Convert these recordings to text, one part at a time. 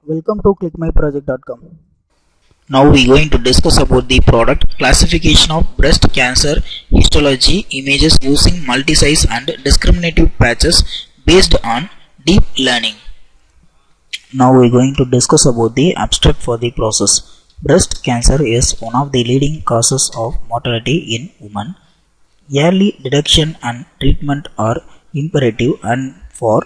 Welcome to clickmyproject.com. Now we are going to discuss about the product classification of breast cancer histology images using multi-size and discriminative patches based on deep learning. Now we are going to discuss about the abstract for the process. Breast cancer is one of the leading causes of mortality in women. Early detection and treatment are imperative and for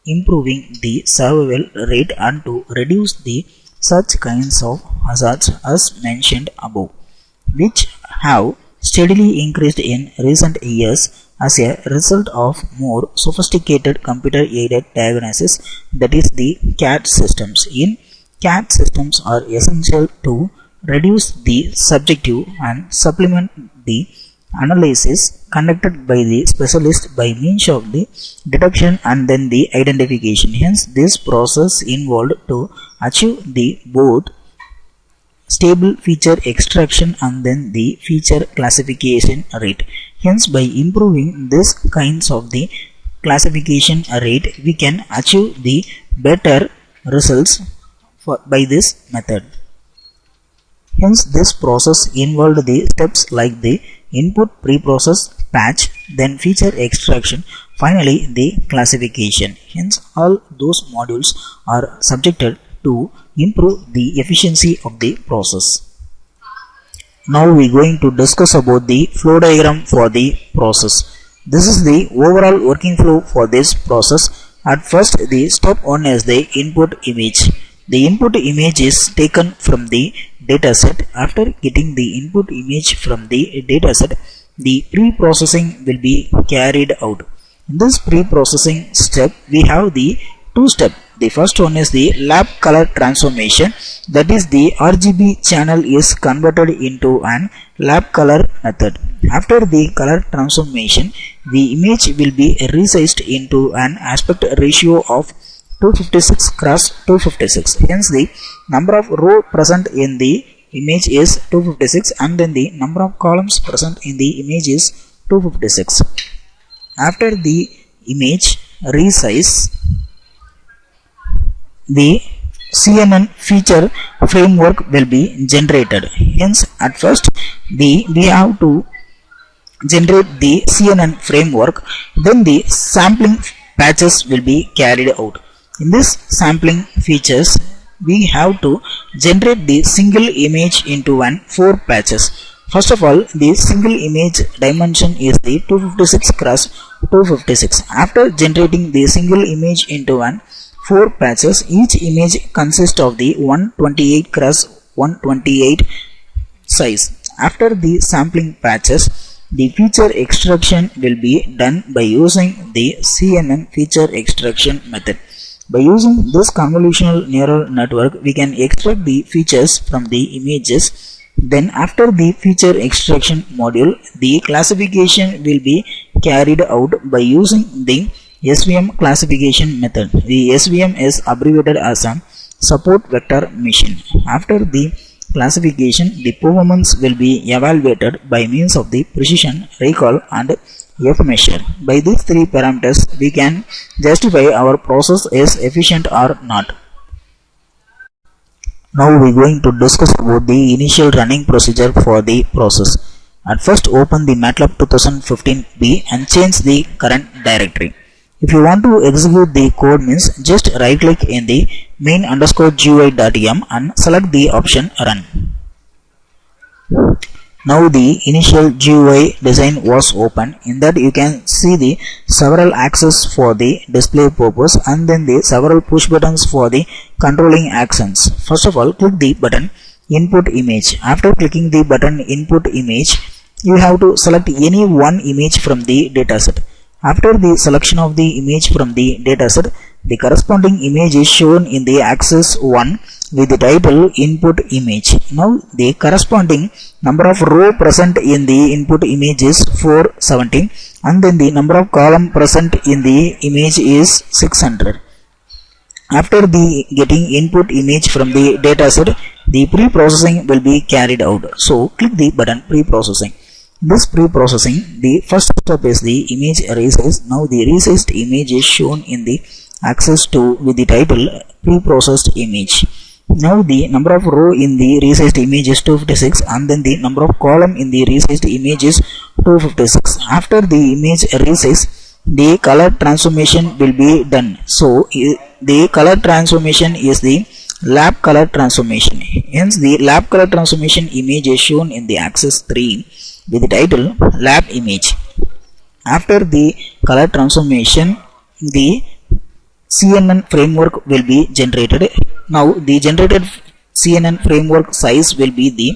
improving the survival rate and to reduce the such kinds of hazards as mentioned above, which have steadily increased in recent years as a result of more sophisticated computer-aided diagnosis, that is the CAD systems. In CAD systems are essential to reduce the subjective and supplement the analysis conducted by the specialist by means of the detection and then the identification. Hence, this process involved to achieve the both stable feature extraction and then the feature classification rate. Hence, by improving this kinds of the classification rate, we can achieve the better results by this method. Hence, this process involved the steps like the input, pre-process, patch, then feature extraction, finally the classification. Hence, all those modules are subjected to improve the efficiency of the process. Now we are going to discuss about the flow diagram for the process. This is the overall working flow for this process. At first, the step 1 is the input image. The input image is taken from the dataset. After getting the input image from the dataset, the pre-processing will be carried out. In this pre-processing step, we have the two steps. The first one is the lab color transformation, that is the RGB channel is converted into an lab color method. After the color transformation, the image will be resized into an aspect ratio of 256 cross 256. Hence, the number of rows present in the image is 256 and then the number of columns present in the image is 256. After the image resize, the CNN feature framework will be generated. Hence, at first we have to generate the CNN framework, then the sampling patches will be carried out. In this sampling features, we have to generate the single image into 4 patches. First of all, the single image dimension is the 256 cross 256. After generating the single image into 4 patches, each image consists of the 128 cross 128 size. After the sampling patches, the feature extraction will be done by using the CNN feature extraction method. By using this convolutional neural network, we can extract the features from the images. Then after the feature extraction module, the classification will be carried out by using the SVM classification method. The SVM is abbreviated as a support vector machine. After the classification, the performance will be evaluated by means of the precision, recall and F measure. By these 3 parameters, we can justify our process is efficient or not. Now we are going to discuss about the initial running procedure for the process. At first, open the MATLAB 2015B and change the current directory. If you want to execute the code means just right click in the main_GUI.yum and select the option run. Now the initial GUI design was open. In that you can see the several axes for the display purpose and then the several push buttons for the controlling actions. First of all, click the button input image. After clicking the button input image, you have to select any one image from the dataset. After the selection of the image from the dataset, the corresponding image is shown in the axis 1 with the title input image. Now the corresponding number of row present in the input image is 470 and then the number of column present in the image is 600. After the getting input image from the dataset, the pre-processing will be carried out. So click the button pre-processing. This pre-processing, the first step is the image resize. Now the resized image is shown in the axis 2 with the title pre-processed image. Now the number of row in the resized image is 256 and then the number of column in the resized image is 256. After the image resize, the color transformation will be done. So the color transformation is the lap color transformation. Hence the lap color transformation image is shown in the axis 3 with the title lap image. After the color transformation, the CNN framework will be generated. Now the generated CNN framework size will be the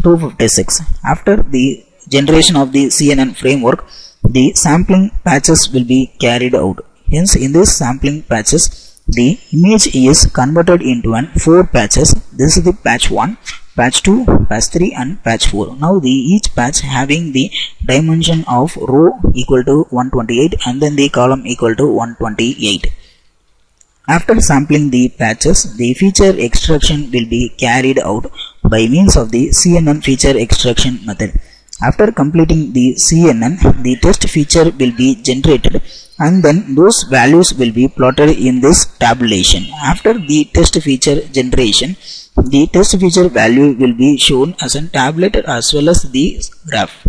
256. After the generation of the CNN framework, the sampling patches will be carried out. Hence in this sampling patches, the image is converted into 4 patches. This is the patch 1, patch 2, patch 3 and patch 4. Now each patch having the dimension of row equal to 128 and then the column equal to 128. After sampling the patches, the feature extraction will be carried out by means of the CNN feature extraction method. After completing the CNN, the test feature will be generated and then those values will be plotted in this tabulation. After the test feature generation, the test feature value will be shown as a tablet as well as the graph.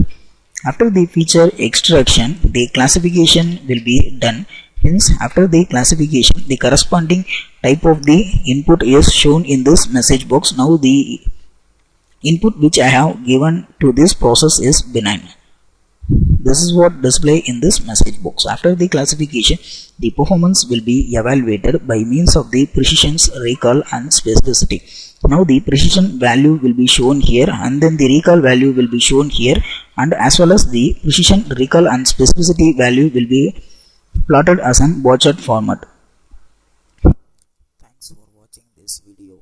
After the feature extraction, the classification will be done. Hence, after the classification, the corresponding type of the input is shown in this message box. Now the input which I have given to this process is benign. This is what display in this message box. After the classification, the performance will be evaluated by means of the precision, recall and specificity. Now the precision value will be shown here and then the recall value will be shown here, and as well as the precision, recall and specificity value will be plotted as an bar chart format. Thanks for watching this video.